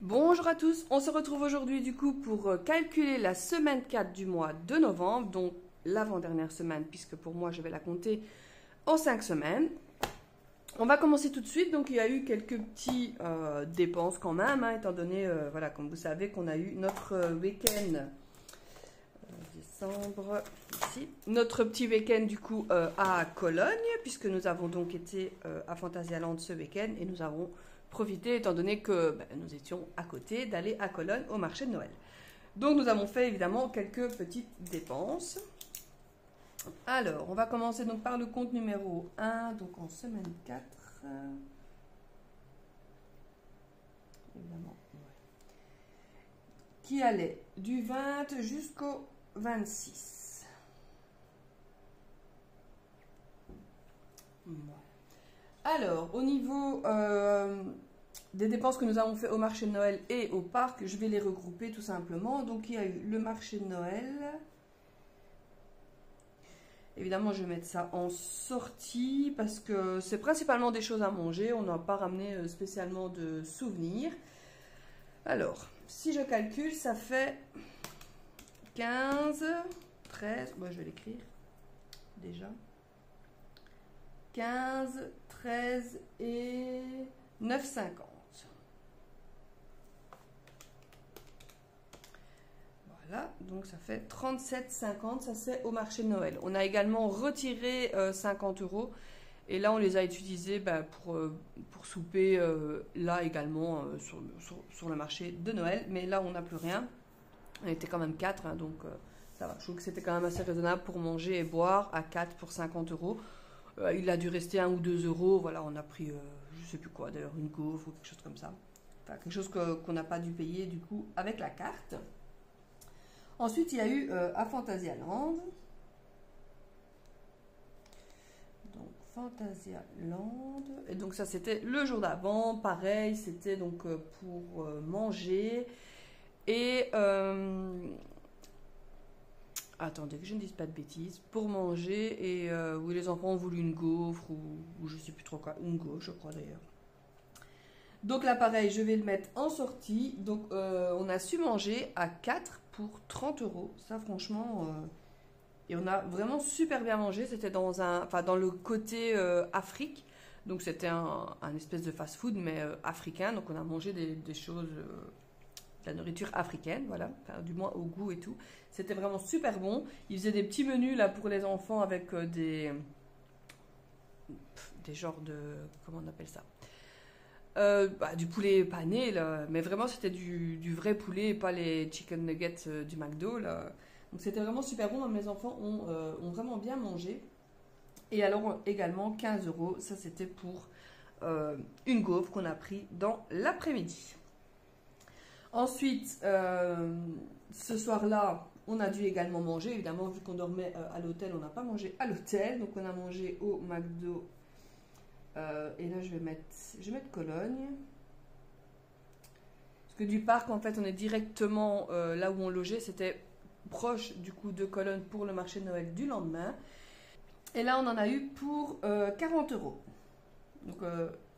Bonjour à tous, on se retrouve aujourd'hui du coup pour calculer la semaine 4 du mois de novembre, donc l'avant-dernière semaine puisque pour moi je vais la compter en 5 semaines. On va commencer tout de suite, donc il y a eu quelques petits dépenses quand même, hein, étant donné, voilà, comme vous savez qu'on a eu notre week-end, décembre, ici, notre petit week-end du coup à Cologne, puisque nous avons donc été à Phantasialand ce week-end et nous avons profité, étant donné que nous étions à côté, d'aller à Cologne au marché de Noël. Donc nous avons fait évidemment quelques petites dépenses. Alors, on va commencer donc par le compte numéro 1, donc en semaine 4. Évidemment, ouais. Qui allait du 20 jusqu'au 26. Voilà. Alors, au niveau des dépenses que nous avons fait au marché de Noël et au parc, je vais les regrouper tout simplement. Donc, il y a eu le marché de Noël. Évidemment, je vais mettre ça en sortie parce que c'est principalement des choses à manger. On n'a pas ramené spécialement de souvenirs. Alors, si je calcule, ça fait 15, 13, moi je vais l'écrire déjà. 15, 13 et 9,50. Voilà, donc ça fait 37,50, ça c'est au marché de Noël. On a également retiré 50 € et là on les a utilisés pour souper là également sur le marché de Noël. Mais là on n'a plus rien, on était quand même 4, hein, donc ça va. Je trouve que c'était quand même assez raisonnable pour manger et boire à 4 pour 50 €. Il a dû rester 1 ou 2 €, voilà, on a pris, je sais plus quoi d'ailleurs, une gaufre ou quelque chose comme ça. Enfin, quelque chose qu'on n'a pas dû payer du coup avec la carte. Ensuite, il y a eu à Phantasialand. Donc, Phantasialand. Et donc, ça, c'était le jour d'avant. Pareil, c'était donc pour manger. Et... attendez, que je ne dise pas de bêtises. Pour manger. Et oui, les enfants ont voulu une gaufre ou je ne sais plus trop quoi. Une gaufre, je crois d'ailleurs. Donc là, pareil, je vais le mettre en sortie. Donc, on a su manger à 4 pour 30 €. Ça, franchement, et on a vraiment super bien mangé. C'était dans le côté Afrique. Donc, c'était un espèce de fast-food, mais africain. Donc, on a mangé des choses, de la nourriture africaine, voilà. Enfin, du moins au goût et tout. C'était vraiment super bon. Ils faisaient des petits menus là pour les enfants avec des genres de... Comment on appelle ça? Du poulet pané, là. Mais vraiment c'était du vrai poulet, pas les chicken nuggets du McDo, là. Donc c'était vraiment super bon, mes enfants ont vraiment bien mangé. Et alors également 15 €, ça c'était pour une gaufre qu'on a pris dans l'après-midi. Ensuite, ce soir-là, on a dû également manger, évidemment vu qu'on dormait à l'hôtel, on n'a pas mangé à l'hôtel, donc on a mangé au McDo. Et là, je vais mettre Cologne. Parce que du parc, en fait, on est directement là où on logeait. C'était proche, du coup, de Cologne pour le marché de Noël du lendemain. Et là, on en a eu pour 40 €. Donc,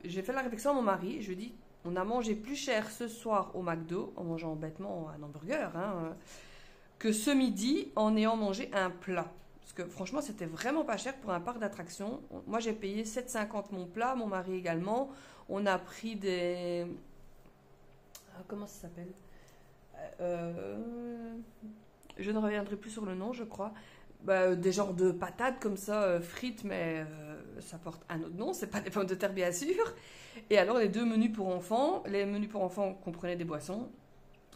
j'ai fait la réflexion à mon mari. Je lui ai dit, on a mangé plus cher ce soir au McDo, en mangeant bêtement un hamburger, hein, que ce midi en ayant mangé un plat. Parce que franchement, c'était vraiment pas cher pour un parc d'attractions. Moi, j'ai payé 7,50 € mon plat, mon mari également. On a pris des... Comment ça s'appelle? Je ne reviendrai plus sur le nom, je crois. Des genres de patates comme ça, frites, mais ça porte un autre nom. C'est pas des pommes de terre, bien sûr. Et alors, les deux menus pour enfants. Les menus pour enfants comprenaient des boissons.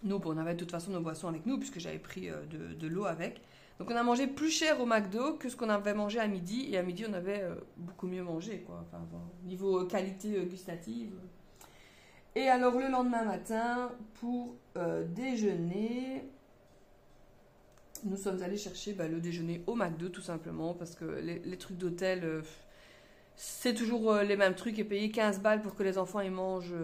Nous, on avait de toute façon nos boissons avec nous, puisque j'avais pris de l'eau avec. Donc on a mangé plus cher au McDo que ce qu'on avait mangé à midi. Et à midi, on avait beaucoup mieux mangé, quoi. Enfin, bon, niveau qualité gustative. Et alors le lendemain matin, pour déjeuner, nous sommes allés chercher le déjeuner au McDo, tout simplement. Parce que les trucs d'hôtel, c'est toujours les mêmes trucs. Et payer 15 balles pour que les enfants ils mangent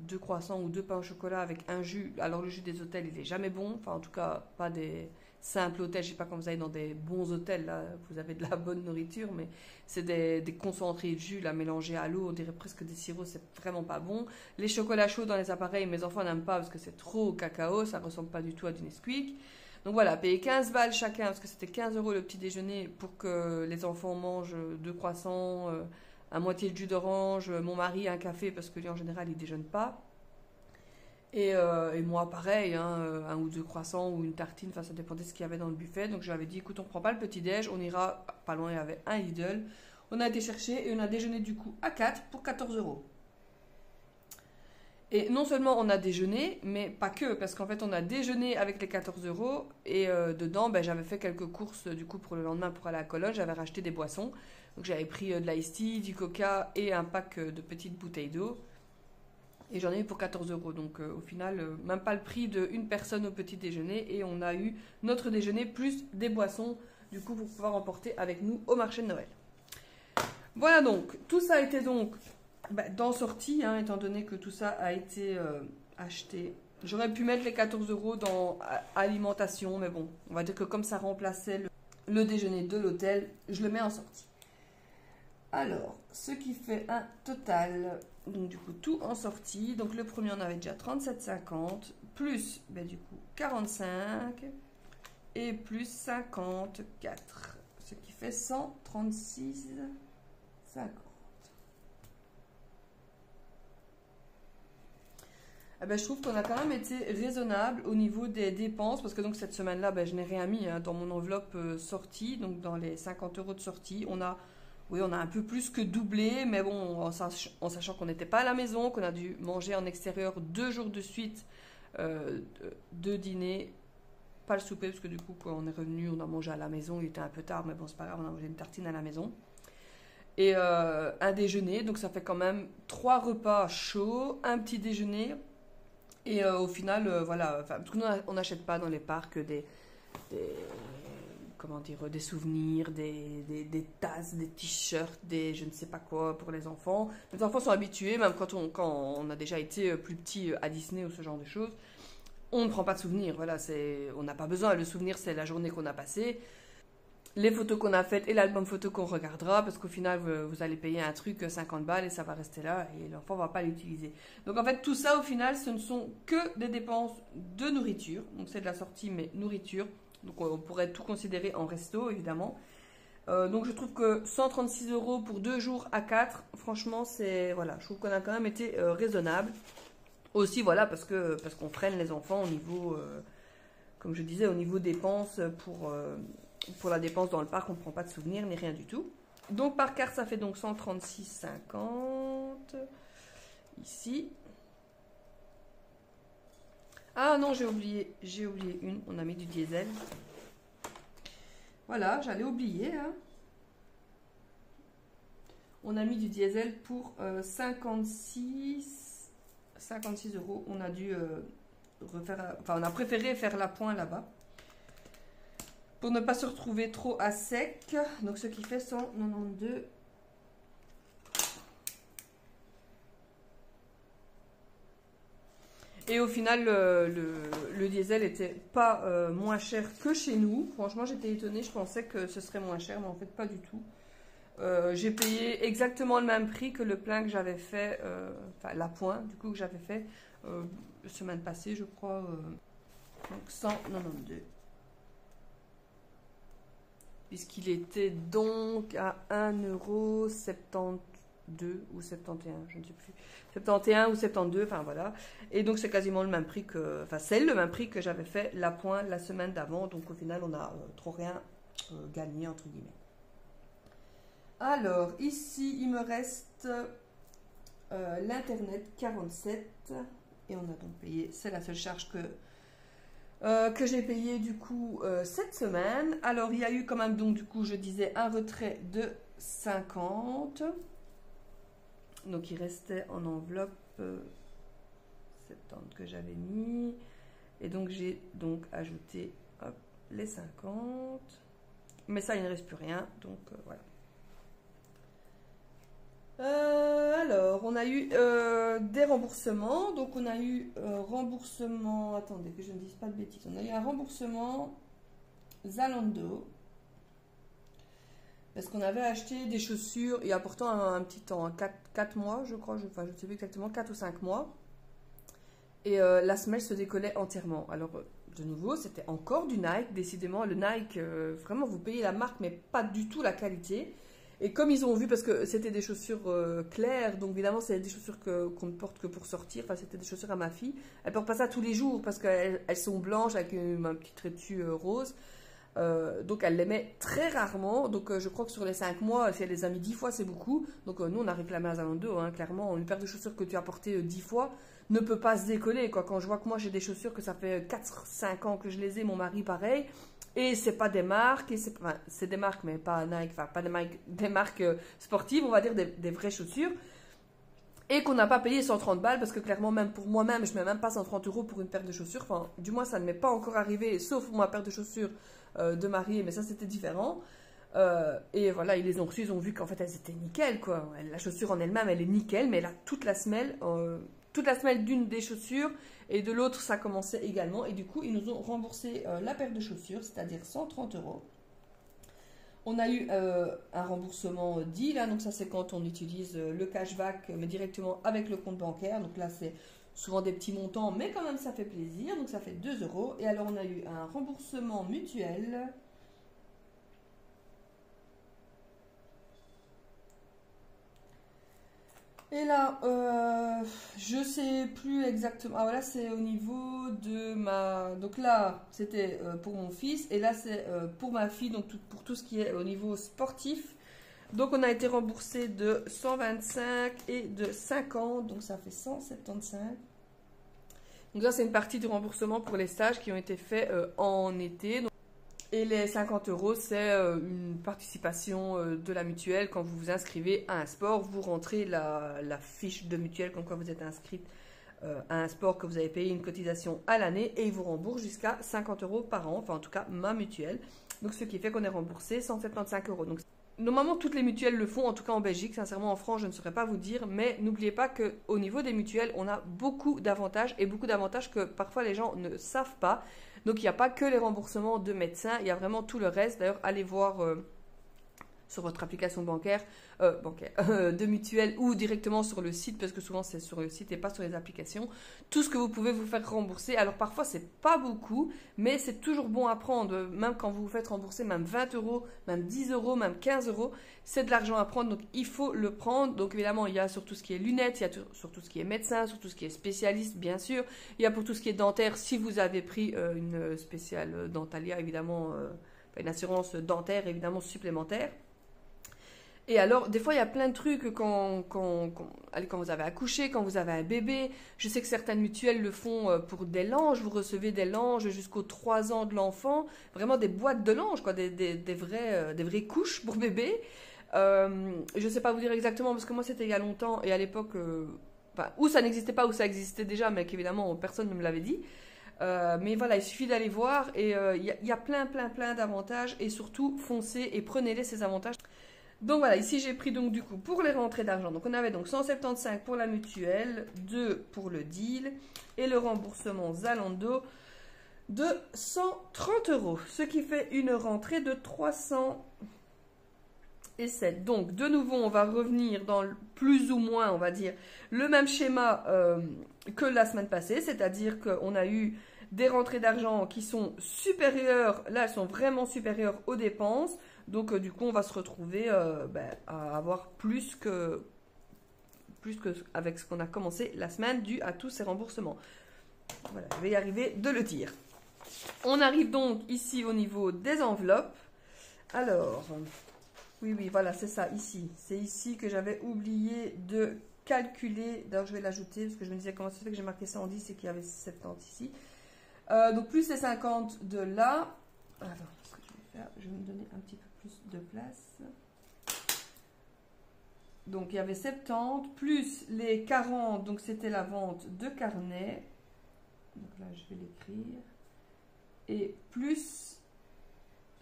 2 croissants ou 2 pains au chocolat avec un jus. Alors le jus des hôtels, il est jamais bon. Enfin, en tout cas, pas des simples hôtels. Je sais pas quand vous allez dans des bons hôtels, là, vous avez de la bonne nourriture, mais c'est des concentrés de jus là, mélangés à l'eau. On dirait presque des sirops, c'est vraiment pas bon. Les chocolats chauds dans les appareils, mes enfants n'aiment pas parce que c'est trop cacao. Ça ressemble pas du tout à du Nesquik. Donc voilà, payer 15 balles chacun, parce que c'était 15 € le petit déjeuner pour que les enfants mangent 2 croissants, à moitié de jus d'orange, mon mari un café, parce que lui en général il déjeune pas. Et moi pareil, hein, un ou 2 croissants ou une tartine, enfin ça dépendait de ce qu'il y avait dans le buffet. Donc je lui avais dit, écoute, on prend pas le petit déj, on ira pas loin, il y avait un Lidl. On a été chercher et on a déjeuné du coup à 4 pour 14 €. Et non seulement on a déjeuné, mais pas que, parce qu'en fait on a déjeuné avec les 14 € et dedans ben, j'avais fait quelques courses du coup pour le lendemain pour aller à Cologne, j'avais racheté des boissons. Donc j'avais pris de l'ice tea, du coca et un pack de petites bouteilles d'eau. Et j'en ai eu pour 14 €. Donc au final, même pas le prix d'une personne au petit déjeuner. Et on a eu notre déjeuner plus des boissons du coup pour pouvoir emporter avec nous au marché de Noël. Voilà donc, tout ça a été donc dans sortie, hein, étant donné que tout ça a été acheté. J'aurais pu mettre les 14 € dans alimentation, mais bon, on va dire que comme ça remplaçait le déjeuner de l'hôtel, je le mets en sortie. Alors, ce qui fait un total, donc du coup tout en sortie. Donc le premier on avait déjà 37,50 plus ben, du coup 45 et plus 54, ce qui fait 136,50. Eh ben, je trouve qu'on a quand même été raisonnable au niveau des dépenses, parce que donc cette semaine-là, ben, je n'ai rien mis hein, dans mon enveloppe sortie, donc dans les 50 € de sortie. Oui, on a un peu plus que doublé, mais bon, en sachant qu'on n'était pas à la maison, qu'on a dû manger en extérieur 2 jours de suite, 2 dîners, pas le souper, parce que du coup, quand on est revenu, on a mangé à la maison, il était un peu tard, mais bon, c'est pas grave, on a mangé une tartine à la maison. Et un déjeuner, donc ça fait quand même 3 repas chauds, un petit déjeuner. Et au final, voilà, parce que nous, on n'achète pas dans les parcs comment dire, des souvenirs, des tasses, des t-shirts, je ne sais pas quoi pour les enfants. Les enfants sont habitués, même quand on a déjà été plus petit à Disney ou ce genre de choses, on ne prend pas de souvenirs. Voilà, on n'a pas besoin. Le souvenir, c'est la journée qu'on a passée, les photos qu'on a faites et l'album photo qu'on regardera, parce qu'au final, vous allez payer un truc 50 balles et ça va rester là et l'enfant ne va pas l'utiliser. Donc en fait, tout ça, au final, ce ne sont que des dépenses de nourriture. Donc c'est de la sortie, mais nourriture. Donc on pourrait tout considérer en resto, évidemment. Donc je trouve que 136 € pour 2 jours à 4, franchement, voilà, je trouve qu'on a quand même été raisonnable. Aussi, voilà, parce qu'on freine les enfants au niveau, comme je disais, au niveau dépenses pour la dépense dans le parc, on ne prend pas de souvenirs ni rien du tout. Donc par carte, ça fait donc 136,50 ici. Ah non, j'ai oublié une, on a mis du diesel. Voilà, j'allais oublier. Hein. On a mis du diesel pour 56 €. On a dû refaire, enfin on a préféré faire l'appoint là-bas. Pour ne pas se retrouver trop à sec. Donc ce qui fait 192. Et au final, le diesel était pas moins cher que chez nous. Franchement, j'étais étonnée. Je pensais que ce serait moins cher, mais en fait, pas du tout. J'ai payé exactement le même prix que le plein que j'avais fait, enfin l'appoint du coup que j'avais fait la semaine passée, je crois. Donc 192. Puisqu'il était donc à 1,72 € ou 71, je ne sais plus. 71 ou 72, enfin voilà. Et donc c'est quasiment le même prix que, enfin c'est le même prix que j'avais fait l'appoint la semaine d'avant. Donc au final on a trop rien gagné entre guillemets. Alors ici il me reste l'internet 47 et on a donc payé, c'est la seule charge que j'ai payé du coup cette semaine. Alors il y a eu quand même donc du coup je disais un retrait de 50. Donc il restait en enveloppe 70 que j'avais mis. Et donc j'ai donc ajouté hop, les 50. Mais ça il ne reste plus rien. Donc voilà. Alors, on a eu des remboursements. Donc, on a eu remboursement. Attendez, que je ne dise pas de bêtises. On a eu un remboursement Zalando. Parce qu'on avait acheté des chaussures il y a pourtant un petit temps, 4 mois, je crois. Enfin, je ne sais plus exactement, 4 ou 5 mois. Et la semelle se décollait entièrement. Alors, de nouveau, c'était encore du Nike. Décidément, le Nike, vraiment, vous payez la marque, mais pas du tout la qualité. Et comme ils ont vu, parce que c'était des chaussures claires, donc évidemment, c'est des chaussures qu'on ne porte que pour sortir. Enfin, c'était des chaussures à ma fille. Elle ne porte pas ça tous les jours parce qu'elles sont blanches avec un petit trait dessus rose. Donc, elle les met très rarement. Donc, je crois que sur les 5 mois, si elle les a mis 10 fois, c'est beaucoup. Donc, nous, on a réclamé à Zalando, hein, clairement. Une paire de chaussures que tu as portées 10 fois ne peut pas se décoller, quoi. Quand je vois que moi, j'ai des chaussures que ça fait 4-5 ans que je les ai, mon mari, pareil. Et c'est pas des marques, enfin, c'est des marques, mais pas Nike, enfin pas des marques sportives, on va dire des vraies chaussures. Et qu'on n'a pas payé 130 balles, parce que clairement, même pour moi-même, je ne mets même pas 130 euros pour une paire de chaussures. Enfin, du moins, ça ne m'est pas encore arrivé, sauf pour ma paire de chaussures de mariée, mais ça, c'était différent. Et voilà, ils les ont reçues, ils ont vu qu'en fait, elles étaient nickel, quoi. La chaussure en elle-même, elle est nickel, mais elle a toute la semelle d'une des chaussures, et de l'autre, ça commençait également. Et du coup, ils nous ont remboursé la paire de chaussures, c'est-à-dire 130 euros. On a eu un remboursement deal, hein, donc ça c'est quand on utilise le cashback, mais directement avec le compte bancaire. Donc là, c'est souvent des petits montants, mais quand même, ça fait plaisir. Donc ça fait 2 euros. Et alors, on a eu un remboursement mutuel. Et là, je sais plus exactement. Ah voilà, c'est au niveau de ma. Donc là, c'était pour mon fils. Et là, c'est pour ma fille. Donc pour tout ce qui est au niveau sportif. Donc on a été remboursé de 125 et de 50. Donc ça fait 175. Donc là, c'est une partie du remboursement pour les stages qui ont été faits en été. Et les 50 euros, c'est une participation de la mutuelle. Quand vous vous inscrivez à un sport, vous rentrez la fiche de mutuelle comme quoi vous êtes inscrite à un sport, que vous avez payé une cotisation à l'année, et ils vous remboursent jusqu'à 50 euros par an. Enfin, en tout cas, ma mutuelle. Donc, ce qui fait qu'on est remboursé 175 euros. Donc, normalement, toutes les mutuelles le font, en tout cas en Belgique. Sincèrement, en France, je ne saurais pas vous dire. Mais n'oubliez pas qu'au niveau des mutuelles, on a beaucoup d'avantages, et beaucoup d'avantages que parfois les gens ne savent pas. Donc, il n'y a pas que les remboursements de médecins, il y a vraiment tout le reste. D'ailleurs, allez voir sur votre application bancaire, de mutuelle, ou directement sur le site, parce que souvent c'est sur le site et pas sur les applications, tout ce que vous pouvez vous faire rembourser. Alors parfois c'est pas beaucoup, mais c'est toujours bon à prendre, même quand vous vous faites rembourser même 20 euros, même 10 euros, même 15 euros, c'est de l'argent à prendre, donc il faut le prendre. Donc évidemment, il y a sur tout ce qui est lunettes, il y a sur tout ce qui est médecin, sur tout ce qui est spécialiste, bien sûr, il y a pour tout ce qui est dentaire, si vous avez pris une spéciale Dentalia, évidemment, une assurance dentaire évidemment supplémentaire. Et alors, des fois, il y a plein de trucs quand vous avez accouché, quand vous avez un bébé. Je sais que certaines mutuelles le font pour des langes. Vous recevez des langes jusqu'aux 3 ans de l'enfant. Vraiment des boîtes de langes, quoi, des vraies couches pour bébé. Je ne sais pas vous dire exactement, parce que moi, c'était il y a longtemps. Et à l'époque, où ça n'existait pas, où ça existait déjà, mais qu'évidemment, personne ne me l'avait dit. Mais voilà, il suffit d'aller voir. Et il y a plein d'avantages. Et surtout, foncez et prenez-les, ces avantages. Donc voilà, ici j'ai pris donc du coup pour les rentrées d'argent. Donc on avait donc 175 pour la mutuelle, 2 pour le deal et le remboursement Zalando de 130 euros. Ce qui fait une rentrée de 307. Donc de nouveau, on va revenir dans plus ou moins, on va dire, le même schéma que la semaine passée. C'est-à-dire qu'on a eu des rentrées d'argent qui sont supérieures, là elles sont vraiment supérieures aux dépenses. Donc du coup, on va se retrouver à avoir plus que avec ce qu'on a commencé la semaine dû à tous ces remboursements. Voilà, je vais y arriver de le dire. On arrive donc ici au niveau des enveloppes. Alors, oui, voilà, c'est ça, ici. C'est ici que j'avais oublié de calculer. D'ailleurs, je vais l'ajouter parce que je me disais comment ça fait que j'ai marqué 110 et qu'il y avait 70 ici. Donc, plus les 50 de là. Alors, ce que je vais faire, je vais me donner un petit peu plus de place. Donc il y avait 70 plus les 40, donc c'était la vente de carnet. Donc là je vais l'écrire. Et plus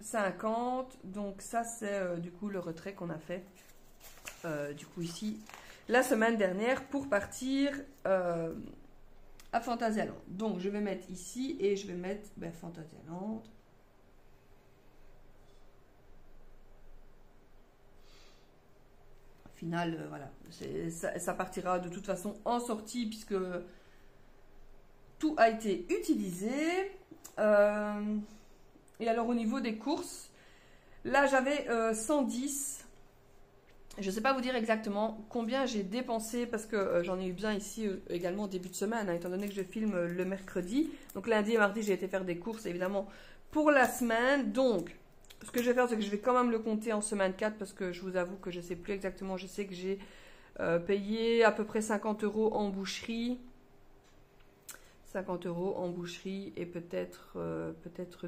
50, donc ça c'est du coup le retrait qu'on a fait du coup ici, la semaine dernière pour partir à Fantasyland. Donc je vais mettre ici et je vais mettre Fantasyland. Au final, voilà, ça partira de toute façon en sortie puisque tout a été utilisé. Et alors au niveau des courses, là j'avais 110. Je ne sais pas vous dire exactement combien j'ai dépensé parce que j'en ai eu besoin ici également au début de semaine, hein, étant donné que je filme le mercredi. Donc lundi et mardi, j'ai été faire des courses évidemment pour la semaine. Donc ce que je vais faire, c'est que je vais quand même le compter en semaine 4 parce que je vous avoue que je ne sais plus exactement. Je sais que j'ai payé à peu près 50 € en boucherie. 50 € en boucherie et peut-être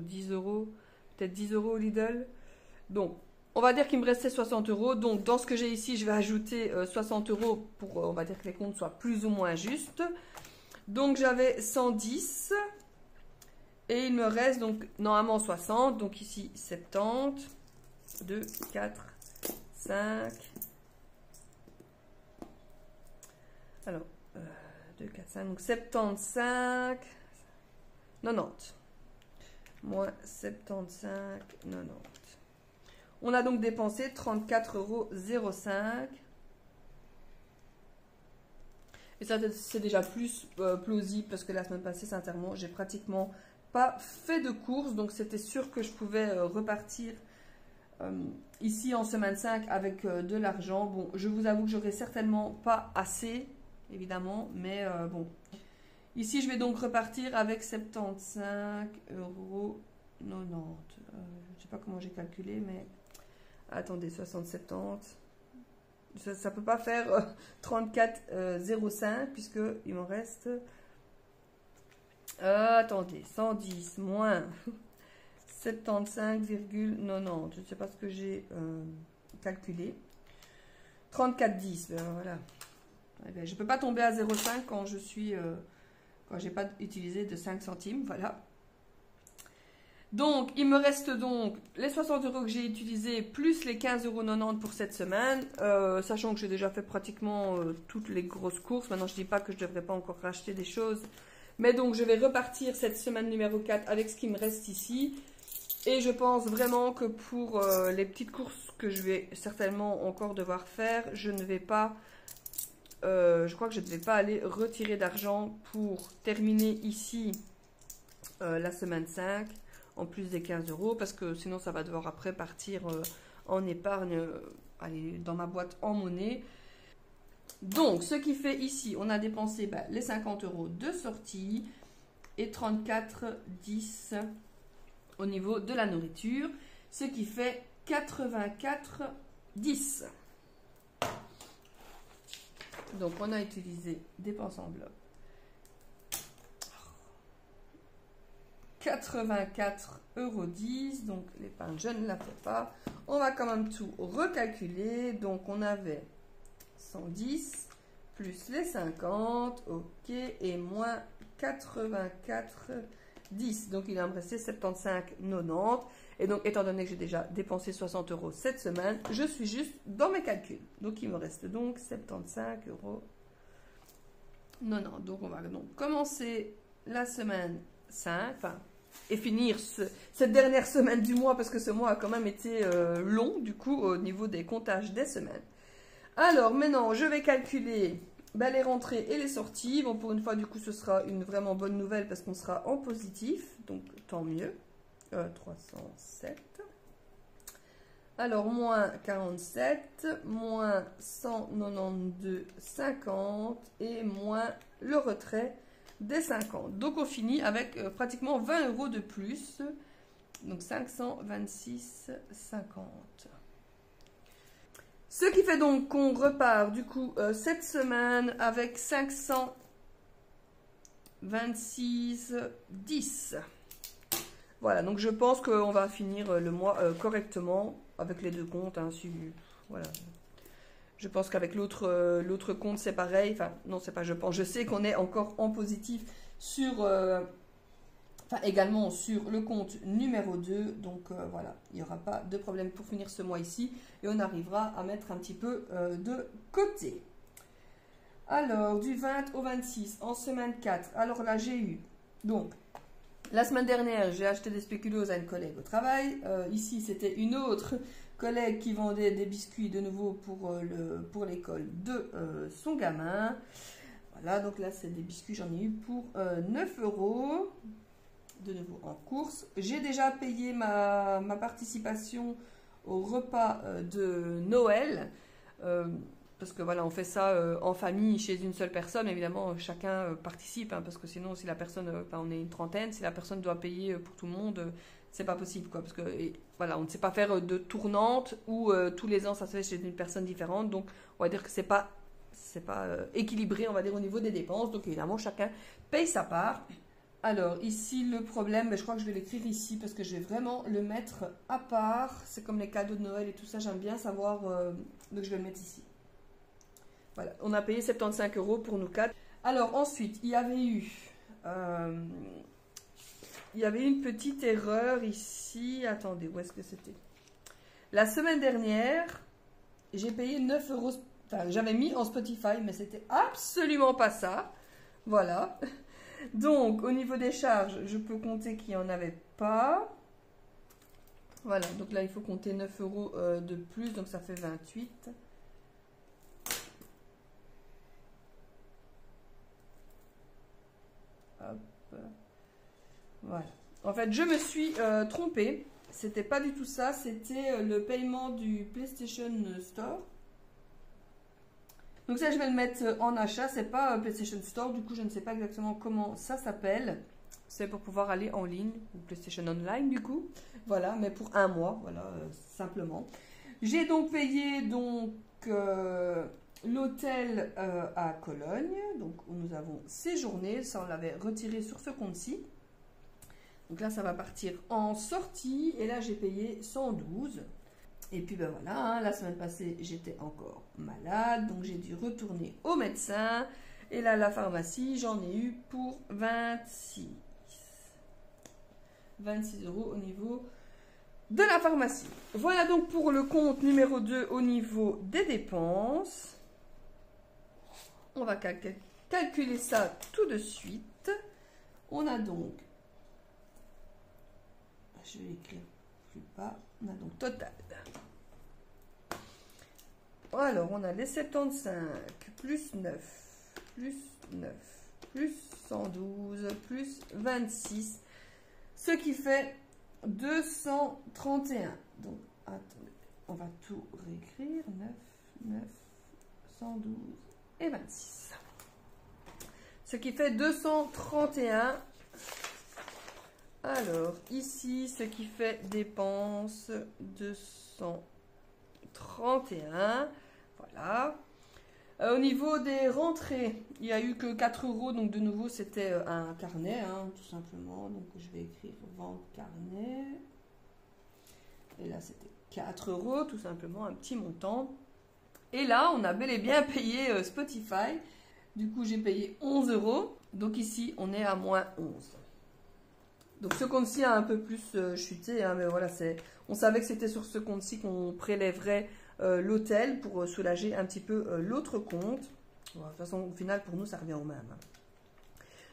10 €. Peut-être 10 € au Lidl. Donc on va dire qu'il me restait 60 €. Donc, dans ce que j'ai ici, je vais ajouter 60 € pour, on va dire que les comptes soient plus ou moins justes. Donc, j'avais 110. Et il me reste donc normalement 60. Donc, ici, 70. 2, 4, 5. Alors, 2, 4, 5. Donc, 75. 90. Moins 75, 90. On a donc dépensé 34,05 €. Et ça, c'est déjà plus plausible parce que la semaine passée, sincèrement, j'ai pratiquement pas fait de courses. Donc, c'était sûr que je pouvais repartir ici en semaine 5 avec de l'argent. Bon, je vous avoue que j'aurai certainement pas assez, évidemment. Mais bon. Ici, je vais donc repartir avec 75,90 €. Je ne sais pas comment j'ai calculé, mais... Attendez, 60, 70. Ça ne peut pas faire 34,05 puisqu'il m'en reste... attendez, 110 moins 75,90. Je ne sais pas ce que j'ai calculé. 34,10. Voilà. Eh bien, je ne peux pas tomber à 0,5 quand je suis... quand je n'ai pas utilisé de 5 centimes. Voilà. Donc, il me reste donc les 60 € que j'ai utilisés, plus les 15,90 € pour cette semaine, sachant que j'ai déjà fait pratiquement toutes les grosses courses. Maintenant, je ne dis pas que je ne devrais pas encore racheter des choses. Mais donc, je vais repartir cette semaine numéro 4 avec ce qui me reste ici. Et je pense vraiment que pour les petites courses que je vais certainement encore devoir faire, je ne vais pas... je crois que je ne vais pas aller retirer d'argent pour terminer ici la semaine 5. En plus des 15 € parce que sinon ça va devoir après partir en épargne, aller dans ma boîte en monnaie. Donc ce qui fait ici, on a dépensé les 50 € de sortie et 34,10 € au niveau de la nourriture, ce qui fait 84,10 €. Donc on a utilisé dépenses en bloc. 84,10 €, donc l'épargne je ne la fais pas. On va quand même tout recalculer. Donc on avait 110 plus les 50, ok, et moins 84,10. Donc il va me rester 75,90. Et donc étant donné que j'ai déjà dépensé 60 € cette semaine, je suis juste dans mes calculs. Donc il me reste donc 75,90 €. Donc on va donc commencer la semaine 5, et finir cette dernière semaine du mois, parce que ce mois a quand même été long, du coup, au niveau des comptages des semaines. Alors, maintenant, je vais calculer les rentrées et les sorties. Bon, pour une fois, du coup, ce sera une vraiment bonne nouvelle, parce qu'on sera en positif, donc tant mieux. 307. Alors, moins 47, moins 192,50 et moins le retrait des 50. Donc on finit avec pratiquement 20 € de plus. Donc 526,50. Ce qui fait donc qu'on repart du coup cette semaine avec 526,10. Voilà, donc je pense qu'on va finir le mois correctement avec les deux comptes. Hein, voilà. Je pense qu'avec l'autre compte, c'est pareil. Enfin, non, c'est pas je pense. Je sais qu'on est encore en positif sur Enfin, également sur le compte numéro 2. Donc voilà, il n'y aura pas de problème pour finir ce mois ici. Et on arrivera à mettre un petit peu de côté. Alors, du 20 au 26, en semaine 4. Alors là, j'ai eu... Donc, la semaine dernière, j'ai acheté des spéculoos à une collègue au travail. Ici, c'était une autre collègue qui vendait des biscuits de nouveau pour l'école de son gamin. Voilà, donc là, c'est des biscuits, j'en ai eu pour 9 €. De nouveau en course. J'ai déjà payé ma participation au repas de Noël. Parce que voilà, on fait ça en famille, chez une seule personne. Évidemment, chacun participe, hein, parce que sinon, si la personne, on est une trentaine, si la personne doit payer pour tout le monde, c'est pas possible, quoi. Parce que voilà, on ne sait pas faire de tournante où tous les ans ça se fait chez une personne différente. Donc, on va dire que c'est pas équilibré, on va dire, au niveau des dépenses. Donc, évidemment, chacun paye sa part. Alors, ici, le problème, je crois que je vais l'écrire ici parce que je vais vraiment le mettre à part. C'est comme les cadeaux de Noël et tout ça, j'aime bien savoir, donc je vais le mettre ici. Voilà, on a payé 75 € pour nous 4. Alors, ensuite, il y avait une petite erreur ici. Attendez, où est-ce que c'était? La semaine dernière, j'ai payé 9 €. Enfin, j'avais mis en Spotify, mais c'était absolument pas ça. Voilà. Donc, au niveau des charges, je peux compter qu'il n'y en avait pas. Voilà, donc là, il faut compter 9 € de plus, donc ça fait 28. Hop. Voilà. En fait, je me suis trompée. C'était pas du tout ça, c'était le paiement du PlayStation Store. Donc ça, je vais le mettre en achat. C'est pas PlayStation Store. Du coup, je ne sais pas exactement comment ça s'appelle. C'est pour pouvoir aller en ligne, ou PlayStation Online, du coup. Voilà, mais pour un mois, voilà, simplement. J'ai donc payé l'hôtel à Cologne. Donc, nous avons séjourné. Ça, on l'avait retiré sur ce compte-ci. Donc là, ça va partir en sortie. Et là, j'ai payé 112. Et puis ben voilà, hein, la semaine passée, j'étais encore malade, donc j'ai dû retourner au médecin. Et là, la pharmacie, j'en ai eu pour 26 € au niveau de la pharmacie. Voilà donc pour le compte numéro 2 au niveau des dépenses. On va calculer ça tout de suite. On a donc, je vais l'écrire plus bas, on a donc total. Alors, on a les 75 plus 9, plus 9, plus 112, plus 26, ce qui fait 231. Donc, attendez, on va tout réécrire. 9, 9, 112 et 26. Ce qui fait 231. Alors, ici, ce qui fait dépenses 231. Voilà. Au niveau des rentrées, il n'y a eu que 4 €. Donc, de nouveau, c'était un carnet, hein, tout simplement. Donc, je vais écrire vente carnet. Et là, c'était 4 €, tout simplement, un petit montant. Et là, on a bel et bien payé Spotify. Du coup, j'ai payé 11 €. Donc, ici, on est à moins 11. Donc, ce compte-ci a un peu plus chuté. Hein, mais voilà, on savait que c'était sur ce compte-ci qu'on prélèverait l'hôtel pour soulager un petit peu l'autre compte. Bon, de toute façon, au final, pour nous, ça revient au même.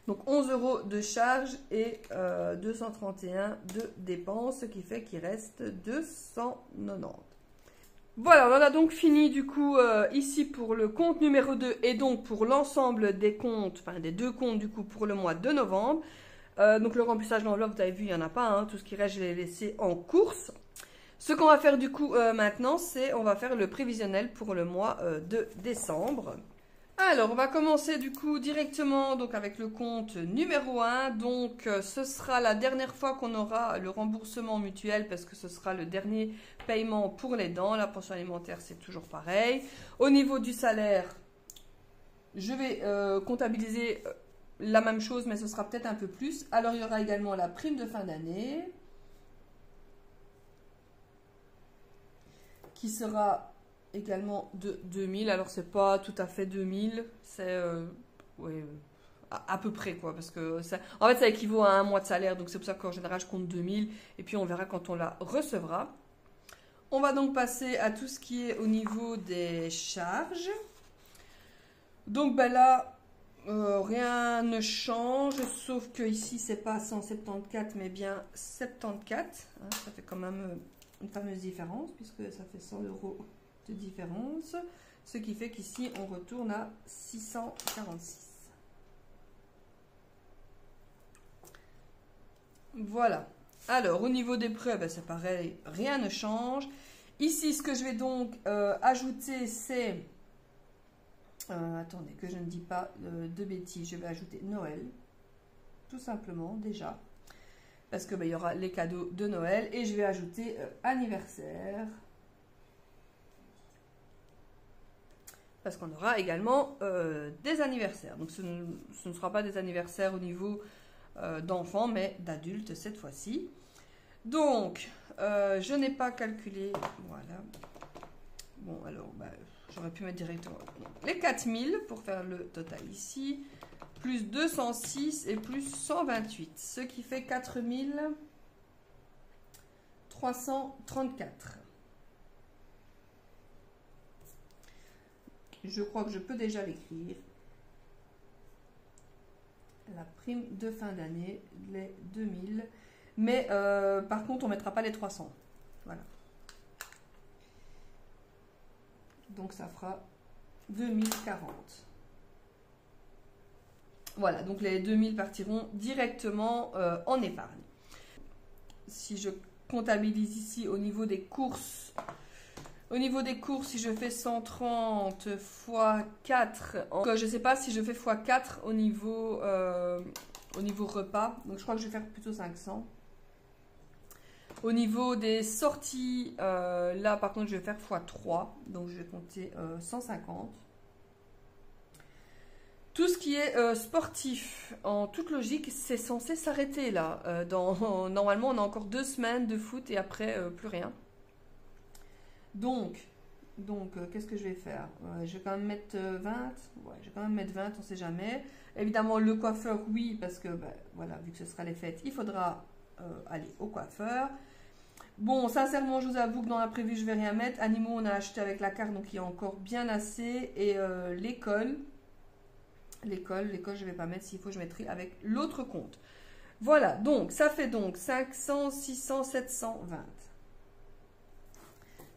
Donc, 11 € de charges et 231 de dépenses, ce qui fait qu'il reste 290. Voilà, on a donc fini du coup ici pour le compte numéro 2 et donc pour l'ensemble des comptes, enfin des deux comptes du coup pour le mois de novembre. Donc le remplissage d'enveloppe, vous avez vu, il n'y en a pas, hein, tout ce qui reste, je l'ai laissé en course. Ce qu'on va faire du coup maintenant, c'est on va faire le prévisionnel pour le mois de décembre. Alors, on va commencer du coup directement donc, avec le compte numéro 1. Donc, ce sera la dernière fois qu'on aura le remboursement mutuel parce que ce sera le dernier paiement pour les dents. La pension alimentaire, c'est toujours pareil. Au niveau du salaire, je vais comptabiliser la même chose, mais ce sera peut-être un peu plus. Alors, il y aura également la prime de fin d'année qui sera également de 2000. Alors, c'est pas tout à fait 2000, c'est ouais, à peu près, quoi. Parce que ça, en fait, ça équivaut à un mois de salaire. Donc, c'est pour ça qu'en général, je compte 2000. Et puis, on verra quand on la recevra. On va donc passer à tout ce qui est au niveau des charges. Donc, ben là, rien ne change. Sauf que ici, c'est pas 174, mais bien 74. Hein, ça fait quand même une fameuse différence, puisque ça fait 100 € de différence. Ce qui fait qu'ici, on retourne à 646. Voilà. Alors, au niveau des prêts, ben, c'est pareil, rien ne change. Ici, ce que je vais donc ajouter, c'est... attendez, que je ne dis pas de bêtises. Je vais ajouter Noël, tout simplement, déjà. Parce que ben, il y aura les cadeaux de Noël. Et je vais ajouter anniversaire. Parce qu'on aura également des anniversaires. Donc, ce ne sera pas des anniversaires au niveau d'enfants, mais d'adultes cette fois-ci. Donc, je n'ai pas calculé. Voilà. Bon, alors, bah, j'aurais pu mettre directement les 4000 pour faire le total ici. Plus 206 et plus 128. Ce qui fait 4334. Je crois que je peux déjà l'écrire. La prime de fin d'année, les 2000. Mais par contre, on ne mettra pas les 300. Voilà. Donc, ça fera 2040. Voilà, donc les 2000 partiront directement en épargne. Si je comptabilise ici au niveau des courses, si je fais 130 x 4, je ne sais pas si je fais x 4 au niveau repas. Donc, je crois que je vais faire plutôt 500. Au niveau des sorties, là, par contre, je vais faire x3. Donc, je vais compter 150. Tout ce qui est sportif, en toute logique, c'est censé s'arrêter là. Normalement, on a encore 2 semaines de foot et après, plus rien. Donc qu'est-ce que je vais faire? Je vais quand même mettre 20. Ouais, je vais quand même mettre 20, on ne sait jamais. Évidemment, le coiffeur, oui, parce que, ben, voilà, vu que ce sera les fêtes, il faudra aller au coiffeur. Bon, sincèrement, je vous avoue que dans l'imprévu, je ne vais rien mettre. Animaux, on a acheté avec la carte, donc il y a encore bien assez. Et l'école, je ne vais pas mettre. S'il faut, je mettrai avec l'autre compte. Voilà, donc ça fait donc 500, 600, 720.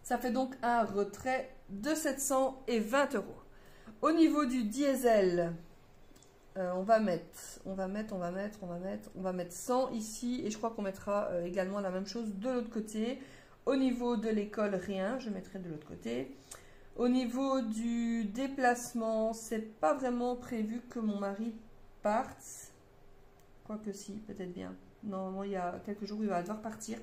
Ça fait donc un retrait de 720 €. Au niveau du diesel, on va mettre 100 ici. Et je crois qu'on mettra également la même chose de l'autre côté. Au niveau de l'école, rien. Je mettrai de l'autre côté. Au niveau du déplacement, c'est pas vraiment prévu que mon mari parte. Quoique si, peut-être bien. Normalement, il y a quelques jours où il va devoir partir.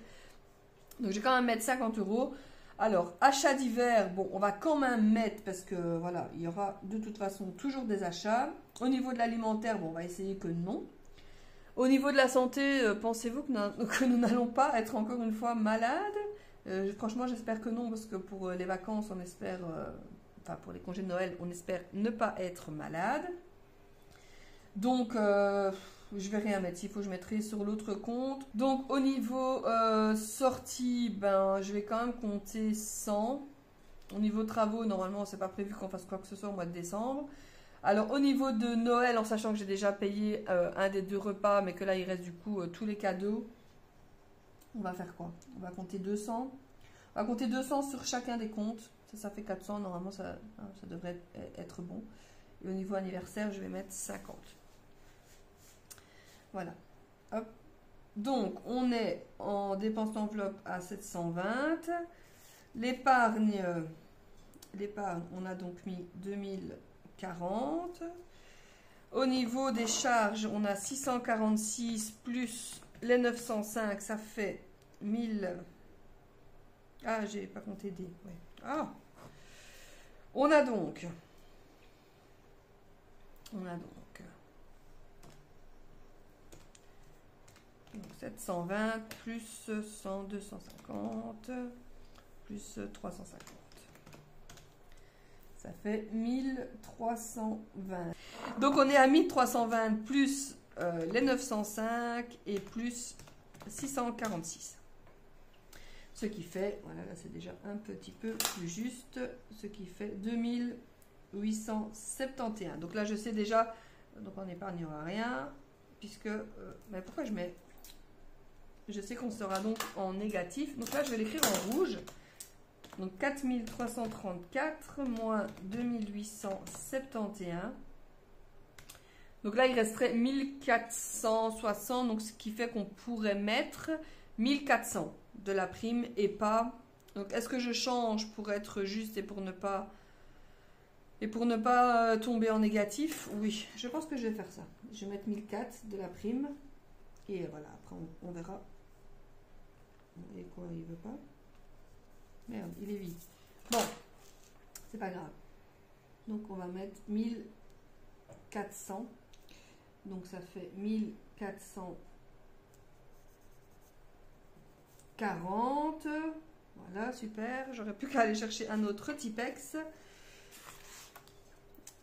Donc, je vais quand même mettre 50 €. Alors, achat d'hiver, bon, on va quand même mettre, parce que, voilà, il y aura de toute façon toujours des achats. Au niveau de l'alimentaire, bon, on va essayer que non. Au niveau de la santé, pensez-vous que nous n'allons pas être encore une fois malades? Franchement, j'espère que non, parce que pour les vacances, on espère, enfin, pour les congés de Noël, on espère ne pas être malade. Donc, je vais rien mettre. S'il faut, je mettrai sur l'autre compte. Donc, au niveau sortie, ben, je vais quand même compter 100. Au niveau travaux, normalement, c'est pas prévu qu'on fasse quoi que ce soit au mois de décembre. Alors, au niveau de Noël, en sachant que j'ai déjà payé un des 2 repas, mais que là, il reste du coup tous les cadeaux, on va faire quoi? On va compter 200. On va compter 200 sur chacun des comptes. Ça fait 400. Normalement, ça devrait être bon. Et au niveau anniversaire, je vais mettre 50. Voilà. Hop. Donc, on est en dépense d'enveloppe à 720. L'épargne, on a donc mis 2040. Au niveau des charges, on a 646 plus les 905, ça fait 1000. Ah, j'ai pas compté des. Ouais. Ah. On a donc 720 plus 100, 250 plus 350. Ça fait 1320. Donc on est à 1320 plus les 905 et plus 646. Ce qui fait, voilà, là c'est déjà un petit peu plus juste, ce qui fait 2871. Donc là je sais déjà, donc en épargne il n'y aura rien, puisque, mais pourquoi je mets, je sais qu'on sera donc en négatif, donc là je vais l'écrire en rouge, donc 4334 moins 2871. Donc là, il resterait 1460, donc ce qui fait qu'on pourrait mettre 1400 de la prime et pas... Donc, est-ce que je change pour être juste et pour ne pas tomber en négatif? Oui, je pense que je vais faire ça. Je vais mettre 1400 de la prime et voilà, après on verra. Et quoi, il veut pas? Merde, il est vide. Bon, c'est pas grave. Donc, on va mettre 1400. Donc ça fait 1440. Voilà, super. J'aurais plus qu'à aller chercher un autre Tipex.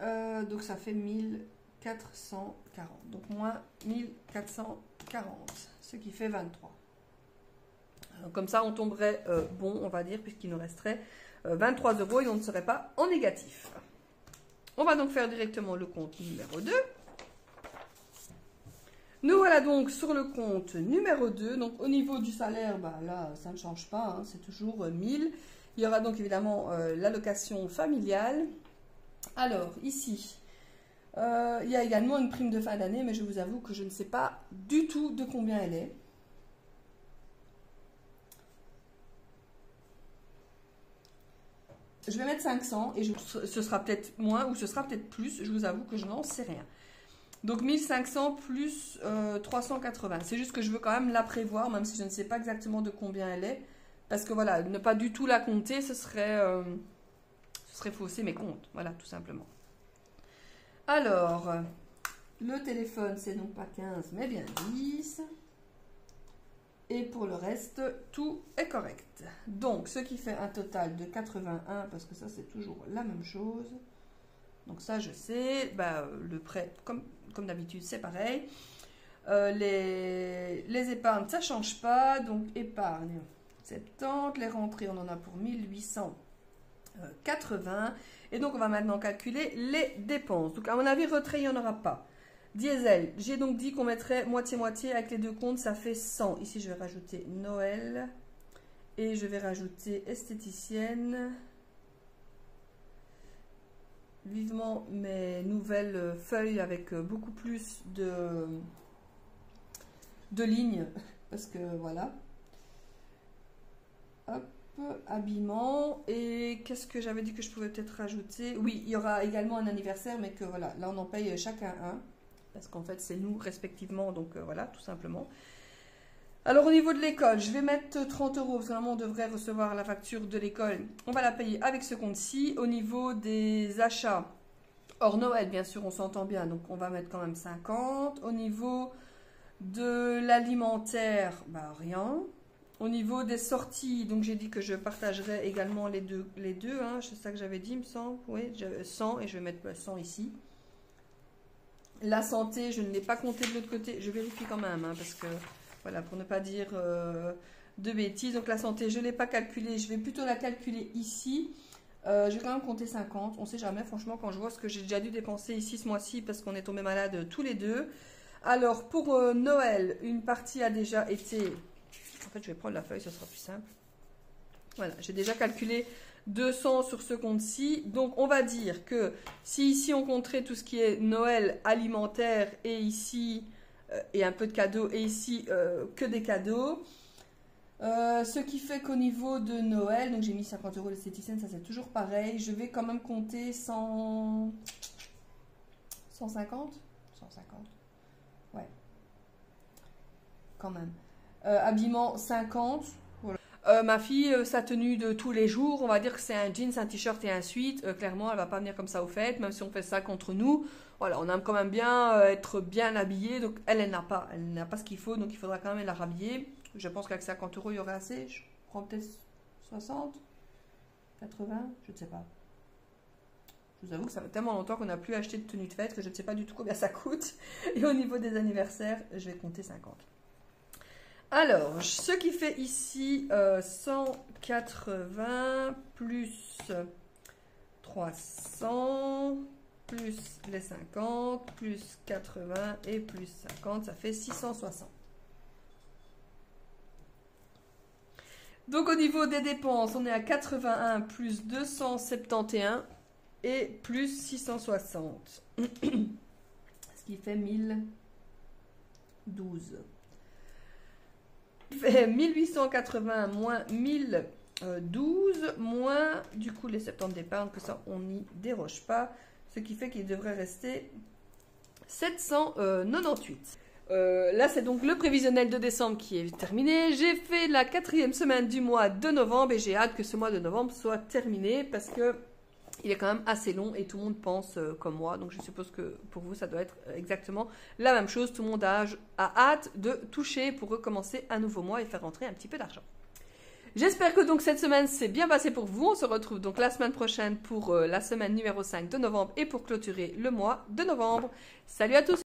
Donc ça fait 1440. Donc moins 1440. Ce qui fait 23. Alors, comme ça, on tomberait bon, on va dire, puisqu'il nous resterait 23 € et on ne serait pas en négatif. On va donc faire directement le compte numéro 2. Nous voilà donc sur le compte numéro 2. Donc au niveau du salaire, bah, là ça ne change pas, hein, c'est toujours 1000. Il y aura donc évidemment l'allocation familiale. Alors ici, il y a également une prime de fin d'année, mais je vous avoue que je ne sais pas du tout de combien elle est. Je vais mettre 500 et ce sera peut-être moins ou ce sera peut-être plus. Je vous avoue que je n'en sais rien. Donc 1500 plus 380. C'est juste que je veux quand même la prévoir, même si je ne sais pas exactement de combien elle est. Parce que voilà, ne pas du tout la compter, ce serait fausser mes comptes. Voilà, tout simplement. Alors, le téléphone, c'est donc pas 15, mais bien 10. Et pour le reste, tout est correct. Donc, ce qui fait un total de 81, parce que ça, c'est toujours la même chose. Donc ça, je sais. Bah, le prêt, comme d'habitude, c'est pareil. Les épargnes, ça ne change pas. Donc, épargne 70. Les rentrées, on en a pour 1880. Et donc, on va maintenant calculer les dépenses. Donc, à mon avis, retrait, il n'y en aura pas. Diesel, j'ai donc dit qu'on mettrait moitié-moitié avec les deux comptes, ça fait 100. Ici, je vais rajouter Noël. Et je vais rajouter esthéticienne. Vivement mes nouvelles feuilles avec beaucoup plus de lignes. Parce que voilà. Hop, habillement. Et qu'est-ce que j'avais dit que je pouvais peut-être rajouter? Oui, il y aura également un anniversaire, mais que voilà, là on en paye chacun un. Parce qu'en fait, c'est nous respectivement, donc voilà, tout simplement. Alors, au niveau de l'école, je vais mettre 30 €, parce que normalement, on devrait recevoir la facture de l'école. On va la payer avec ce compte-ci. Au niveau des achats, hors Noël, bien sûr, on s'entend bien, donc on va mettre quand même 50. Au niveau de l'alimentaire, bah, rien. Au niveau des sorties, donc j'ai dit que je partagerais également les deux hein, c'est ça que j'avais dit, il me semble. Oui, 100, et je vais mettre 100 ici. La santé, je ne l'ai pas compté de l'autre côté. Je vérifie quand même, hein, parce que, voilà, pour ne pas dire de bêtises. Donc, la santé, je ne l'ai pas calculée. Je vais plutôt la calculer ici. Je vais quand même compter 50. On ne sait jamais, franchement, quand je vois ce que j'ai déjà dû dépenser ici ce mois-ci, parce qu'on est tombés malades tous les deux. Alors, pour Noël, une partie a déjà été... En fait, je vais prendre la feuille, ce sera plus simple. Voilà, j'ai déjà calculé 200 sur ce compte-ci. Donc, on va dire que si ici, on compterait tout ce qui est Noël alimentaire et ici, et un peu de cadeaux, et ici, que des cadeaux. Ce qui fait qu'au niveau de Noël, donc j'ai mis 50 € l'esthéticienne, ça c'est toujours pareil. Je vais quand même compter 150 150. Ouais. Quand même. Habillement 50. Ma fille, sa tenue de tous les jours, on va dire que c'est un jeans, un t-shirt et un sweat. Clairement, elle va pas venir comme ça aux fêtes, même si on fait ça contre nous. Voilà, on aime quand même bien être bien habillé. Donc, elle n'a pas ce qu'il faut, donc il faudra quand même la rhabiller. Je pense qu'avec 50 €, il y aurait assez. Je prends peut-être 60, 80, je ne sais pas. Je vous avoue que ça fait tellement longtemps qu'on n'a plus acheté de tenue de fête que je ne sais pas du tout combien ça coûte. Et au niveau des anniversaires, je vais compter 50. Alors, ce qui fait ici 180 plus 300 plus les 50 plus 80 et plus 50, ça fait 660. Donc au niveau des dépenses, on est à 81 plus 271 et plus 660. Ce qui fait 1012. Fait 1880 moins 1012 moins du coup les 70 d'épargne, que ça on n'y déroge pas, ce qui fait qu'il devrait rester 798. Là c'est donc le prévisionnel de décembre qui est terminé. J'ai fait la 4e semaine du mois de novembre et j'ai hâte que ce mois de novembre soit terminé parce que il est quand même assez long et tout le monde pense comme moi, donc je suppose que pour vous ça doit être exactement la même chose. Tout le monde a hâte de toucher pour recommencer un nouveau mois et faire rentrer un petit peu d'argent. J'espère que donc cette semaine s'est bien passée pour vous. On se retrouve donc la semaine prochaine pour la semaine numéro 5 de novembre et pour clôturer le mois de novembre. Salut à tous!